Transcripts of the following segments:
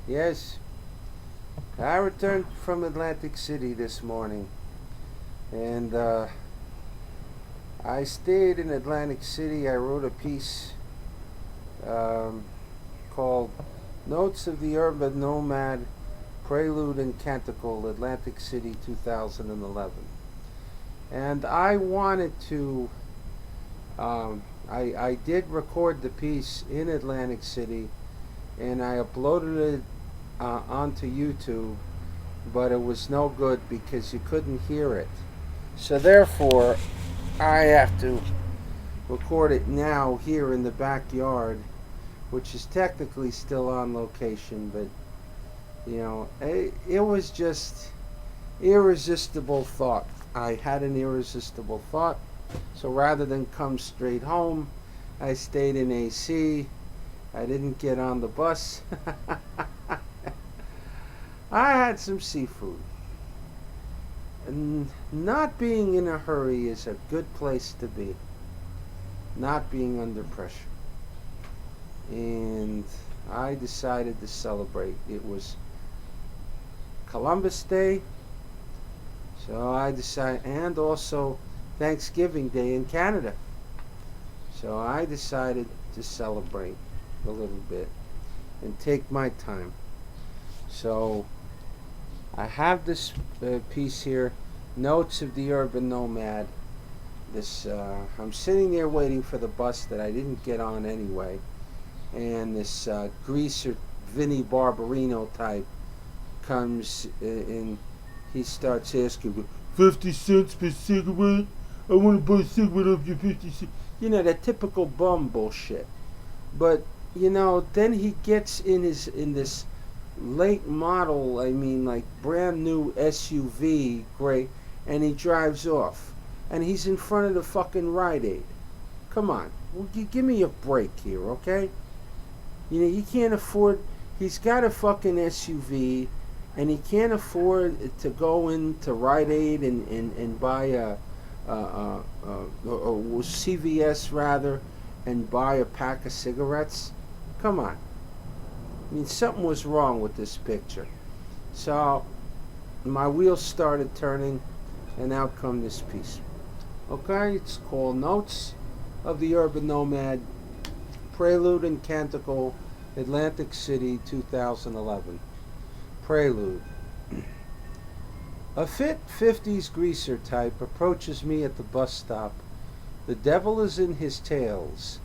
Yes, I returned from Atlantic City this morning, and I stayed in Atlantic City. I wrote a piece um, called Notes of the Urban Nomad, Prelude and Canticle, Atlantic City 2011. And I wanted to, I did record the piece in Atlantic City, and I uploaded it onto YouTube, but it was no good because you couldn't hear it. So therefore, I have to record it now here in the backyard, which is technically still on location, but it was just irresistible thought. I had an irresistible thought, so rather than come straight home, I stayed in AC. I didn't get on the bus. I had some seafood. And not being in a hurry is a good place to be. Not being under pressure. And I decided to celebrate. It was Columbus Day, so I decided, and also Thanksgiving Day in Canada. So I decided to celebrate a little bit and take my time. So I have this piece here, Notes of the Urban Nomad. I'm sitting there waiting for the bus that I didn't get on anyway, and this greaser Vinnie Barbarino type comes and he starts asking, 50 cents per cigarette? I want to buy a cigarette off you 50 cents. That typical bum bullshit. But, then he gets in this late model, like brand new SUV, gray, and he drives off. And he's in front of the fucking Rite Aid. Come on. Well, give me a break here, okay? He can't afford, he's got a fucking SUV, and he can't afford to go into Rite Aid and buy a CVS rather, and buy a pack of cigarettes. Come on. Something was wrong with this picture. So my wheels started turning, and out come this piece. Okay, it's called Notes of the Urban Nomad, Prelude and Canticle, Atlantic City, 2011. Prelude. A fit 50s greaser type approaches me at the bus stop. The devil is in his tails.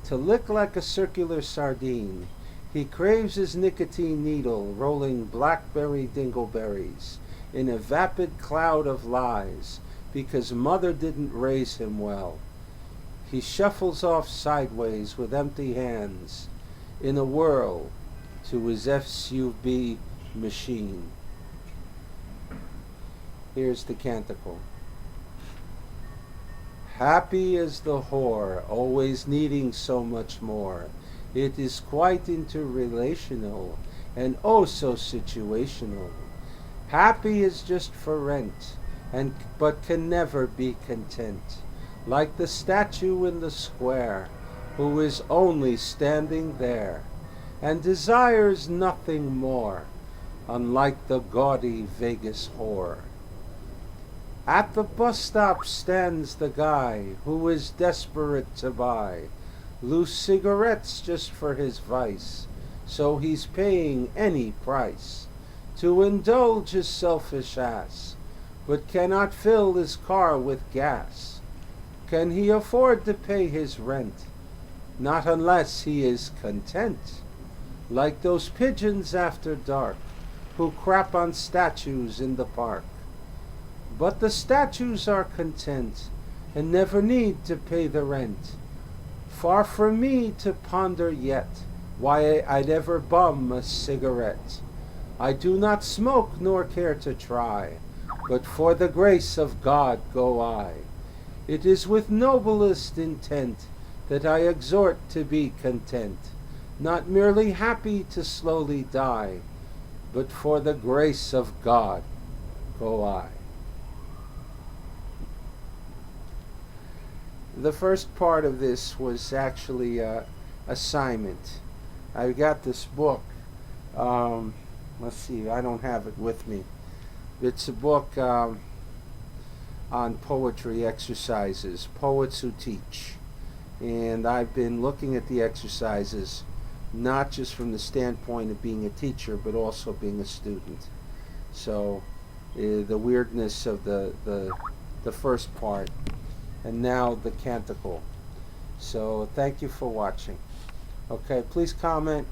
To lick like a circular sardine, he craves his nicotine needle, rolling blackberry dingleberries in a vapid cloud of lies, because mother didn't raise him well. He shuffles off sideways with empty hands, in a whirl, to his SUV machine. Here's the canticle. Happy as the whore, always needing so much more. It is quite interrelational, and oh so situational. Happy is just for rent, but can never be content, like the statue in the square, who is only standing there, and desires nothing more, unlike the gaudy Vegas whore. At the bus stop stands the guy who is desperate to buy loose cigarettes just for his vice, so he's paying any price to indulge his selfish ass, but cannot fill his car with gas. Can he afford to pay his rent? Not unless he is content, like those pigeons after dark who crap on statues in the park. But the statues are content and never need to pay the rent. Far from me to ponder yet why I'd ever bum a cigarette. I do not smoke nor care to try, but for the grace of God go I. It is with noblest intent that I exhort to be content, not merely happy to slowly die, but for the grace of God go I. The first part of this was actually a assignment. I got this book, Um, let's see, I don't have it with me. It's a book on poetry exercises, poets who teach. And I've been looking at the exercises not just from the standpoint of being a teacher, but also being a student. So the weirdness of the first part, and now the canticle. So thank you for watching. Okay, please comment